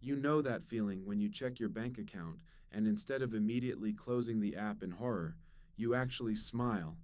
You know that feeling when you check your bank account and instead of immediately closing the app in horror, you actually smile.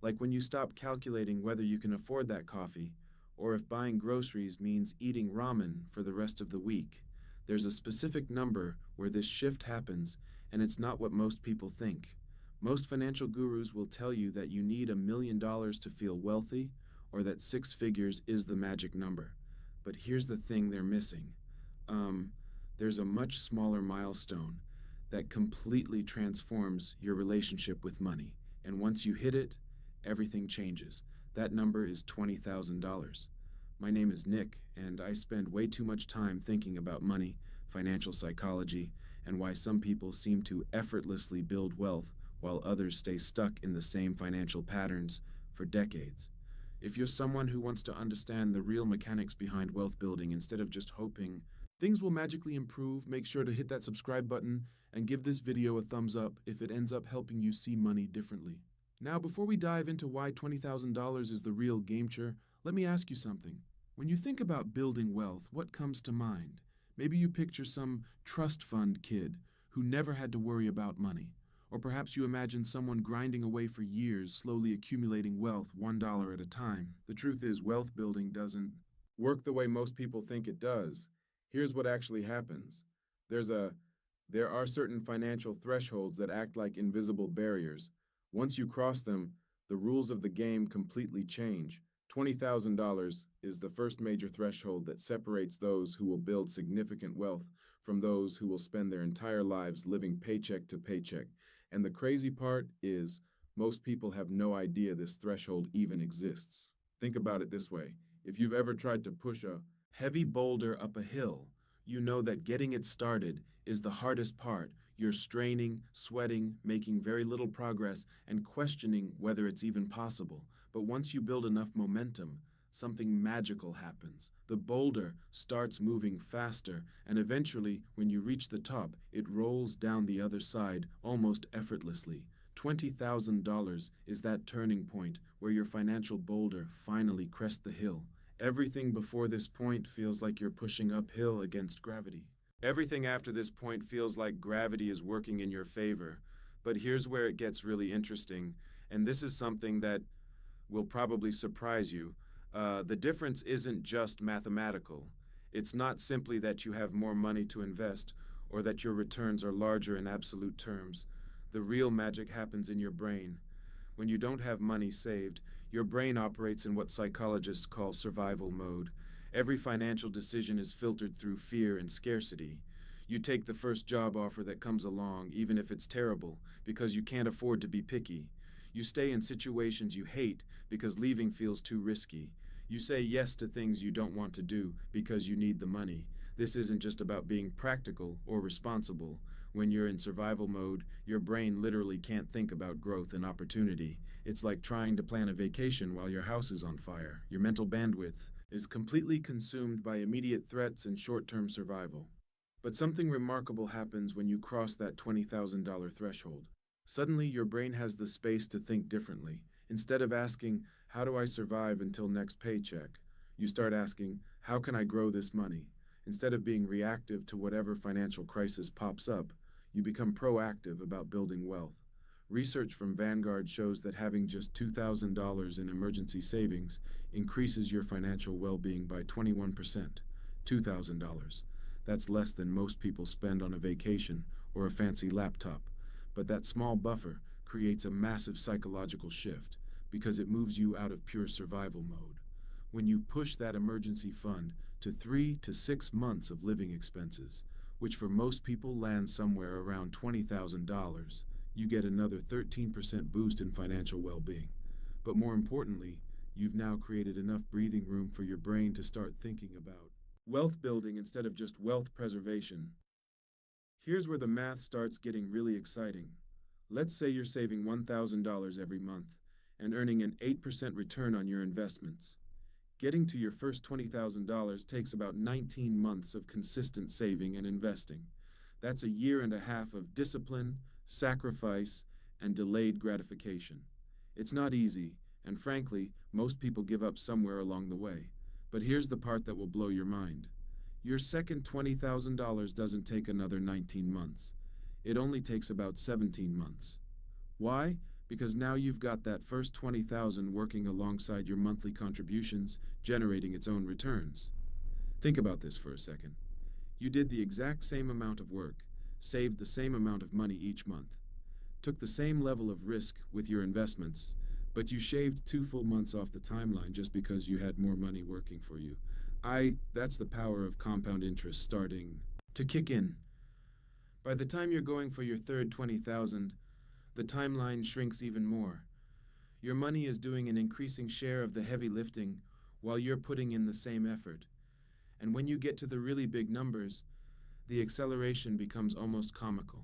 Like when you stop calculating whether you can afford that coffee, or if buying groceries means eating ramen for the rest of the week. There's a specific number where this shift happens, and it's not what most people think. Most financial gurus will tell you that you need $1 million to feel wealthy, or that six figures is the magic number. But here's the thing they're missing. Um, there's a much smaller milestone that completely transforms your relationship with money. And once you hit it, everything changes. That number is $20,000. My name is Nick, and I spend way too much time thinking about money, financial psychology, and why some people seem to effortlessly build wealth while others stay stuck in the same financial patterns for decades. If you're someone who wants to understand the real mechanics behind wealth building instead of just hoping things will magically improve, make sure to hit that subscribe button and give this video a thumbs up if it ends up helping you see money differently. Now, before we dive into why $20,000 is the real game changer, let me ask you something. When you think about building wealth, what comes to mind? Maybe you picture some trust fund kid who never had to worry about money. Or perhaps you imagine someone grinding away for years, slowly accumulating wealth $1 at a time. The truth is, wealth building doesn't work the way most people think it does. Here's what actually happens. There's a there are certain financial thresholds that act like invisible barriers. Once you cross them, the rules of the game completely change. $20,000 is the first major threshold that separates those who will build significant wealth from those who will spend their entire lives living paycheck to paycheck. And the crazy part is, most people have no idea this threshold even exists. Think about it this way. If you've ever tried to push a heavy boulder up a hill, you know that getting it started is the hardest part. You're straining, sweating, making very little progress, and questioning whether it's even possible. But once you build enough momentum, something magical happens. The boulder starts moving faster, and eventually, when you reach the top, it rolls down the other side almost effortlessly. $20,000 is that turning point where your financial boulder finally crests the hill. Everything before this point feels like you're pushing uphill against gravity. Everything after this point feels like gravity is working in your favor. But here's where it gets really interesting, and this is something that will probably surprise you. The difference isn't just mathematical. It's not simply that you have more money to invest or that your returns are larger in absolute terms. The real magic happens in your brain. When you don't have money saved, your brain operates in what psychologists call survival mode. Every financial decision is filtered through fear and scarcity. You take the first job offer that comes along, even if it's terrible, because you can't afford to be picky. You stay in situations you hate because leaving feels too risky. You say yes to things you don't want to do because you need the money. This isn't just about being practical or responsible. When you're in survival mode, your brain literally can't think about growth and opportunity. It's like trying to plan a vacation while your house is on fire. Your mental bandwidth is completely consumed by immediate threats and short-term survival. But something remarkable happens when you cross that $20,000 threshold. Suddenly, your brain has the space to think differently. Instead of asking, how do I survive until next paycheck? You start asking, how can I grow this money? Instead of being reactive to whatever financial crisis pops up, you become proactive about building wealth. Research from Vanguard shows that having just $2,000 in emergency savings increases your financial well-being by 21%. $2,000. That's less than most people spend on a vacation or a fancy laptop. But that small buffer creates a massive psychological shift because it moves you out of pure survival mode. When you push that emergency fund to 3 to 6 months of living expenses, which for most people lands somewhere around $20,000, you get another 13% boost in financial well-being. But more importantly, you've now created enough breathing room for your brain to start thinking about wealth building instead of just wealth preservation. Here's where the math starts getting really exciting. Let's say you're saving $1,000 every month and earning an 8% return on your investments. Getting to your first $20,000 takes about 19 months of consistent saving and investing. That's a year and a half of discipline, sacrifice, and delayed gratification. It's not easy, and frankly, most people give up somewhere along the way. But here's the part that will blow your mind. Your second $20,000 doesn't take another 19 months. It only takes about 17 months. Why? Because now you've got that first 20,000 working alongside your monthly contributions, generating its own returns. Think about this for a second. You did the exact same amount of work, saved the same amount of money each month, took the same level of risk with your investments, but you shaved 2 full months off the timeline just because you had more money working for you. That's the power of compound interest starting to kick in. By the time you're going for your third 20,000, the timeline shrinks even more. Your money is doing an increasing share of the heavy lifting while you're putting in the same effort. And when you get to the really big numbers, the acceleration becomes almost comical.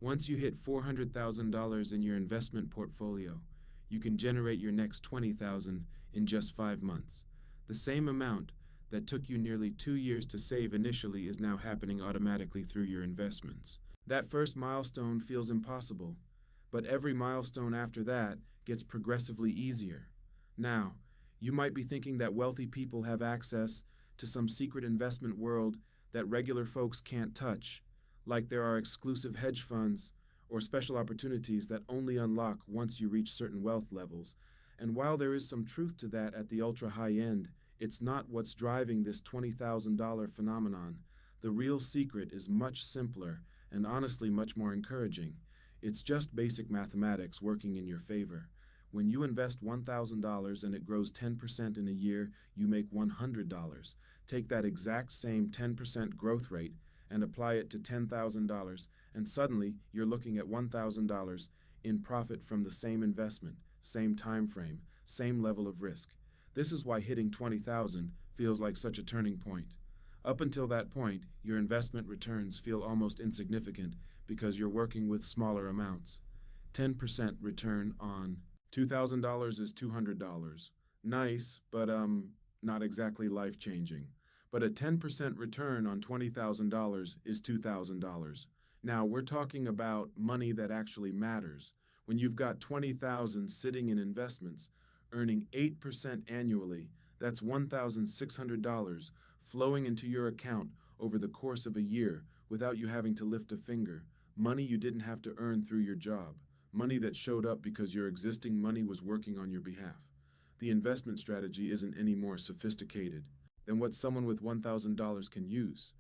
Once you hit $400,000 in your investment portfolio, you can generate your next 20,000 in just 5 months. The same amount that took you nearly 2 years to save initially is now happening automatically through your investments. That first milestone feels impossible, but every milestone after that gets progressively easier. Now, you might be thinking that wealthy people have access to some secret investment world that regular folks can't touch, like there are exclusive hedge funds or special opportunities that only unlock once you reach certain wealth levels. And while there is some truth to that at the ultra high end, it's not what's driving this $20,000 phenomenon. The real secret is much simpler and honestly much more encouraging. It's just basic mathematics working in your favor. When you invest $1,000 and it grows 10% in a year, you make $100. Take that exact same 10% growth rate and apply it to $10,000, and suddenly you're looking at $1,000 in profit from the same investment, same time frame, same level of risk. This is why hitting 20,000 feels like such a turning point. Up until that point, your investment returns feel almost insignificant because you're working with smaller amounts. 10% return on $2,000 is $200. Nice, but not exactly life-changing. But a 10% return on $20,000 is $2,000. Now, we're talking about money that actually matters. When you've got 20,000 sitting in investments, earning 8% annually, that's $1,600 flowing into your account over the course of a year without you having to lift a finger. Money you didn't have to earn through your job. Money that showed up because your existing money was working on your behalf. The investment strategy isn't any more sophisticated than what someone with $1,000 can use.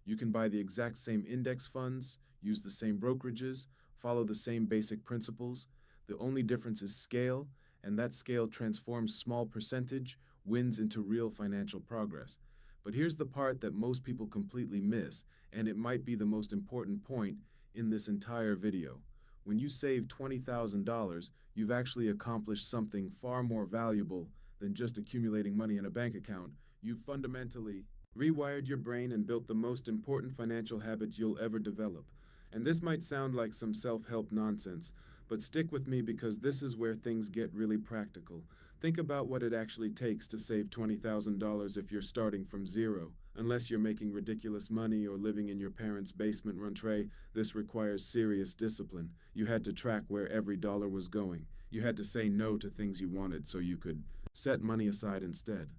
You can buy the exact same index funds, use the same brokerages, follow the same basic principles. The only difference is scale, and that scale transforms small percentage wins into real financial progress. But here's the part that most people completely miss, and it might be the most important point in this entire video. When you save $20,000, you've actually accomplished something far more valuable than just accumulating money in a bank account. You've fundamentally rewired your brain and built the most important financial habit you'll ever develop. And this might sound like some self-help nonsense, but stick with me because this is where things get really practical. Think about what it actually takes to save $20,000 if you're starting from zero. Unless you're making ridiculous money or living in your parents' basement rentrée, this requires serious discipline. You had to track where every dollar was going. You had to say no to things you wanted so you could set money aside instead.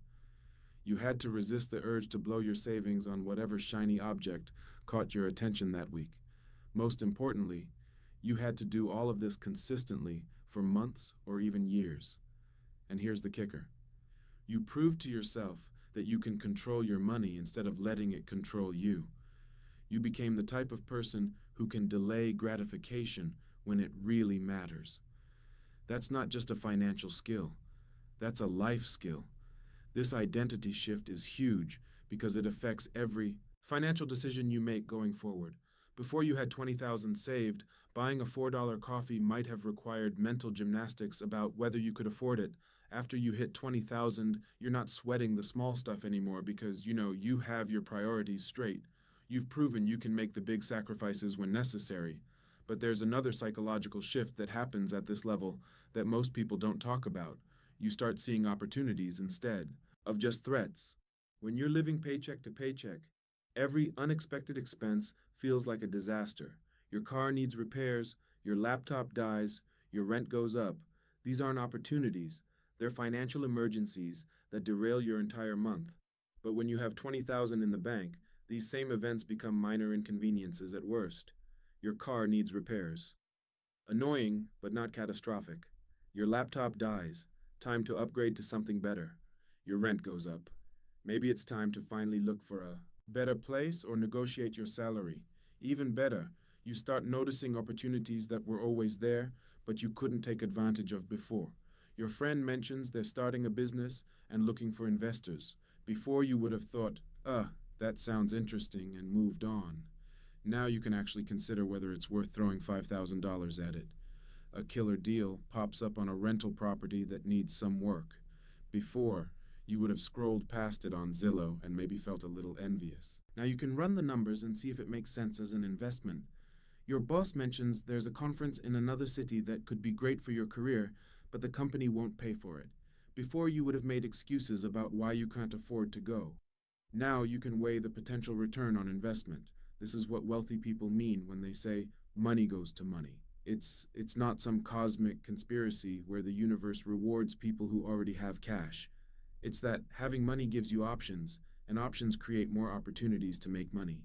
You had to resist the urge to blow your savings on whatever shiny object caught your attention that week. Most importantly, you had to do all of this consistently for months or even years. And here's the kicker. You proved to yourself that you can control your money instead of letting it control you. You became the type of person who can delay gratification when it really matters. That's not just a financial skill. That's a life skill. This identity shift is huge because it affects every financial decision you make going forward. Before you had 20,000 saved, buying a $4 coffee might have required mental gymnastics about whether you could afford it. After you hit 20,000, you're not sweating the small stuff anymore because you have your priorities straight. You've proven you can make the big sacrifices when necessary. But there's another psychological shift that happens at this level that most people don't talk about. You start seeing opportunities instead of just threats. When you're living paycheck to paycheck, every unexpected expense feels like a disaster. Your car needs repairs, your laptop dies, your rent goes up. These aren't opportunities. They're financial emergencies that derail your entire month. But when you have 20,000 in the bank, These same events become minor inconveniences at worst. Your car needs repairs. Annoying, but not catastrophic. Your laptop dies. Time to upgrade to something better. Your rent goes up. Maybe it's time to finally look for a better place or negotiate your salary. Even better, you start noticing opportunities that were always there, but you couldn't take advantage of before. Your friend mentions they're starting a business and looking for investors. Before you would have thought, that sounds interesting, and moved on. Now you can actually consider whether it's worth throwing $5,000 at it. A killer deal pops up on a rental property that needs some work. Before, you would have scrolled past it on Zillow and maybe felt a little envious. Now you can run the numbers and see if it makes sense as an investment. Your boss mentions there's a conference in another city that could be great for your career, but the company won't pay for it. Before, you would have made excuses about why you can't afford to go. Now you can weigh the potential return on investment. This is what wealthy people mean when they say money goes to money. It's not some cosmic conspiracy where the universe rewards people who already have cash. It's that having money gives you options, and options create more opportunities to make money.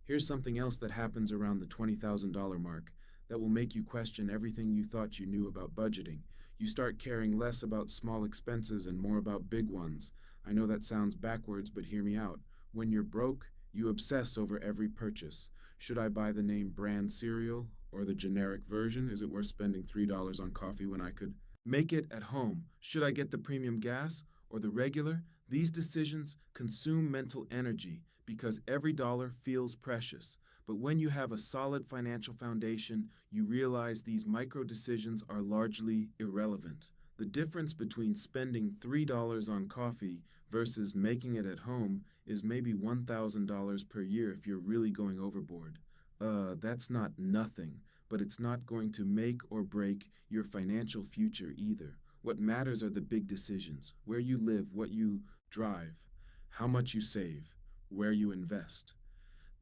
Here's something else that happens around the $20,000 mark that will make you question everything you thought you knew about budgeting. You start caring less about small expenses and more about big ones. I know that sounds backwards, but hear me out. When you're broke, you obsess over every purchase. Should I buy the name brand cereal or the generic version? Is it worth spending $3 on coffee when I could make it at home? Should I get the premium gas or the regular? These decisions consume mental energy because every dollar feels precious. But when you have a solid financial foundation, you realize these micro decisions are largely irrelevant. The difference between spending $3 on coffee versus making it at home is maybe $1,000 per year if you're really going overboard. That's not nothing, but it's not going to make or break your financial future either. What matters are the big decisions: where you live, what you drive, how much you save, where you invest.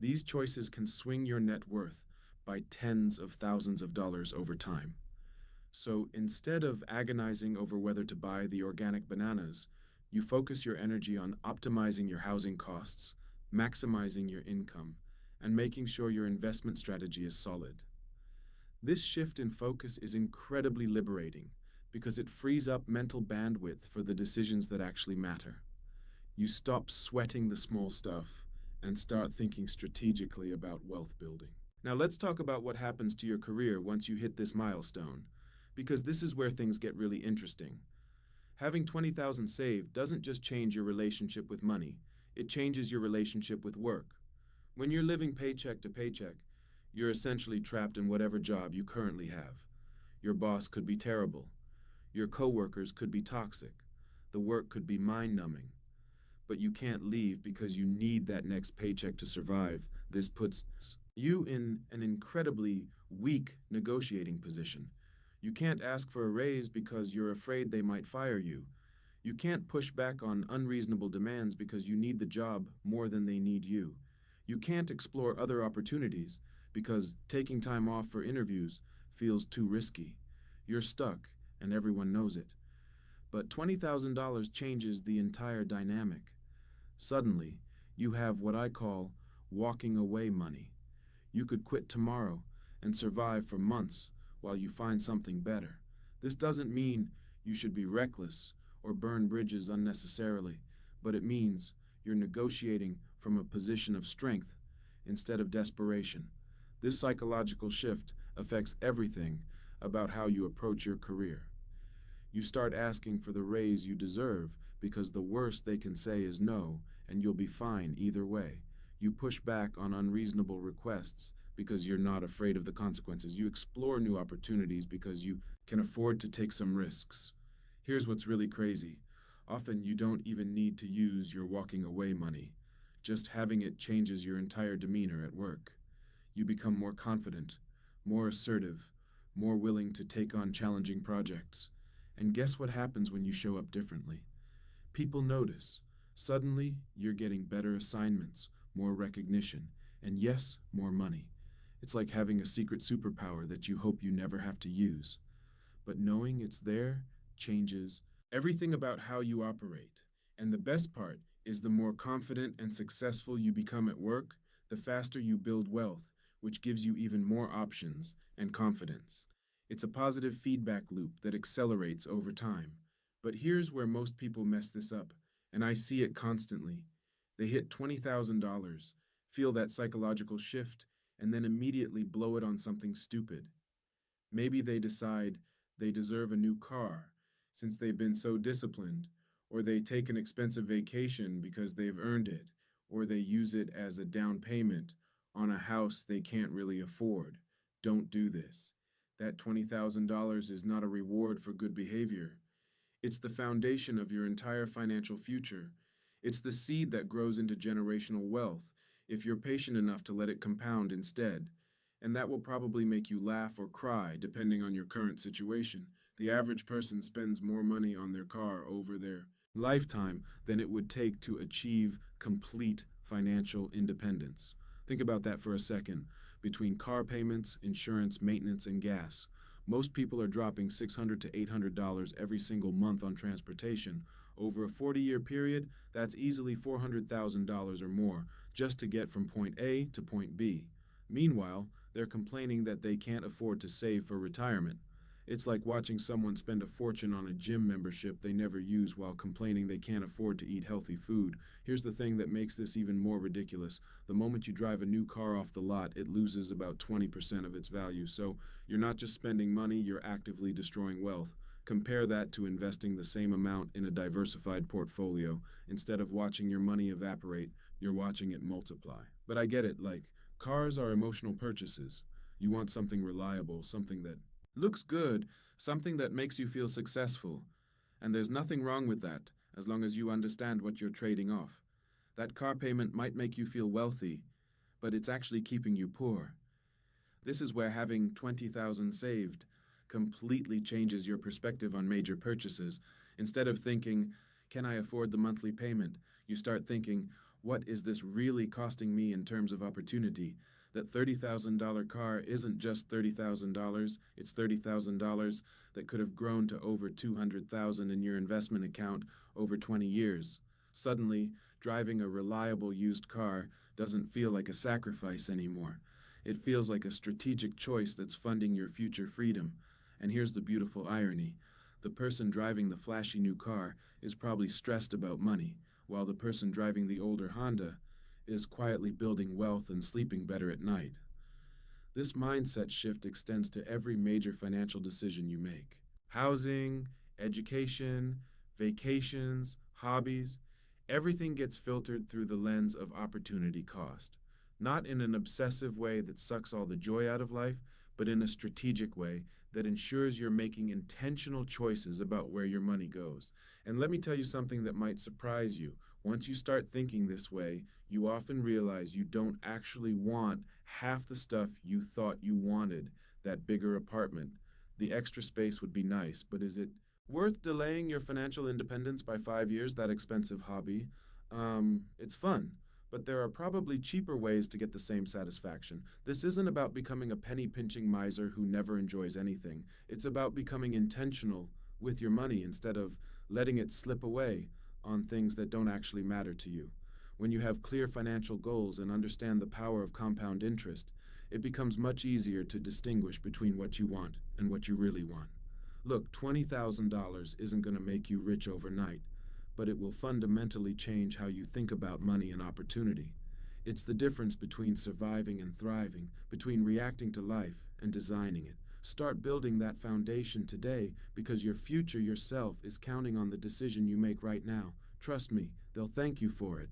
These choices can swing your net worth by tens of thousands of dollars over time. So instead of agonizing over whether to buy the organic bananas, you focus your energy on optimizing your housing costs, maximizing your income, and making sure your investment strategy is solid. This shift in focus is incredibly liberating because it frees up mental bandwidth for the decisions that actually matter. You stop sweating the small stuff and start thinking strategically about wealth building. Now, let's talk about what happens to your career once you hit this milestone, because this is where things get really interesting. Having 20,000 saved doesn't just change your relationship with money, it changes your relationship with work. When you're living paycheck to paycheck, you're essentially trapped in whatever job you currently have. Your boss could be terrible. Your coworkers could be toxic. The work could be mind-numbing. But you can't leave because you need that next paycheck to survive. This puts you in an incredibly weak negotiating position. You can't ask for a raise because you're afraid they might fire you. You can't push back on unreasonable demands because you need the job more than they need you. You can't explore other opportunities because taking time off for interviews feels too risky. You're stuck, and everyone knows it. But $20,000 changes the entire dynamic. Suddenly, you have what I call walking away money. You could quit tomorrow and survive for months while you find something better. This doesn't mean you should be reckless or burn bridges unnecessarily, but it means you're negotiating from a position of strength instead of desperation. This psychological shift affects everything about how you approach your career. You start asking for the raise you deserve because the worst they can say is no, and you'll be fine either way. You push back on unreasonable requests because you're not afraid of the consequences. You explore new opportunities because you can afford to take some risks. Here's what's really crazy. Often you don't even need to use your walking away money. Just having it changes your entire demeanor at work. You become more confident, more assertive, more willing to take on challenging projects. And guess what happens when you show up differently? People notice. Suddenly, you're getting better assignments, more recognition, and yes, more money. It's like having a secret superpower that you hope you never have to use. But knowing it's there changes everything about how you operate. And the best part is the more confident and successful you become at work, the faster you build wealth, which gives you even more options and confidence. It's a positive feedback loop that accelerates over time. But here's where most people mess this up, and I see it constantly. They hit $20,000, feel that psychological shift, and then immediately blow it on something stupid. Maybe they decide they deserve a new car since they've been so disciplined, or they take an expensive vacation because they've earned it, or they use it as a down payment on a house they can't really afford. Don't do this. That $20,000 is not a reward for good behavior. It's the foundation of your entire financial future. It's the seed that grows into generational wealth if you're patient enough to let it compound instead. And that will probably make you laugh or cry depending on your current situation. The average person spends more money on their car over their lifetime than it would take to achieve complete financial independence. Think about that for a second. Between car payments, insurance, maintenance, and gas, most people are dropping $600 to $800 every single month on transportation. Over a 40-year period, that's easily $400,000 or more just to get from point A to point B. Meanwhile, they're complaining that they can't afford to save for retirement. It's like watching someone spend a fortune on a gym membership they never use while complaining they can't afford to eat healthy food. Here's the thing that makes this even more ridiculous. The moment you drive a new car off the lot, it loses about 20% of its value. So you're not just spending money, you're actively destroying wealth. Compare that to investing the same amount in a diversified portfolio. Instead of watching your money evaporate, you're watching it multiply. But I get it, like, cars are emotional purchases. You want something reliable, something that looks good, something that makes you feel successful. And there's nothing wrong with that, as long as you understand what you're trading off. That car payment might make you feel wealthy, but it's actually keeping you poor. This is where having 20,000 saved completely changes your perspective on major purchases. Instead of thinking, can I afford the monthly payment? You start thinking, what is this really costing me in terms of opportunity? That $30,000 car isn't just $30,000, it's $30,000 that could have grown to over $200,000 in your investment account over 20 years. Suddenly, driving a reliable used car doesn't feel like a sacrifice anymore. It feels like a strategic choice that's funding your future freedom. And here's the beautiful irony. The person driving the flashy new car is probably stressed about money, while the person driving the older Honda is quietly building wealth and sleeping better at night. This mindset shift extends to every major financial decision you make. Housing, education, vacations, hobbies, everything gets filtered through the lens of opportunity cost. Not in an obsessive way that sucks all the joy out of life, but in a strategic way that ensures you're making intentional choices about where your money goes. And let me tell you something that might surprise you. Once you start thinking this way, you often realize you don't actually want half the stuff you thought you wanted. That bigger apartment, the extra space would be nice, but is it worth delaying your financial independence by 5 years, that expensive hobby? It's fun, but there are probably cheaper ways to get the same satisfaction. This isn't about becoming a penny-pinching miser who never enjoys anything. It's about becoming intentional with your money instead of letting it slip away on things that don't actually matter to you. When you have clear financial goals and understand the power of compound interest, it becomes much easier to distinguish between what you want and what you really want. Look, $20,000 isn't going to make you rich overnight, but it will fundamentally change how you think about money and opportunity. It's the difference between surviving and thriving, between reacting to life and designing it. Start building that foundation today because your future yourself is counting on the decision you make right now. Trust me, they'll thank you for it.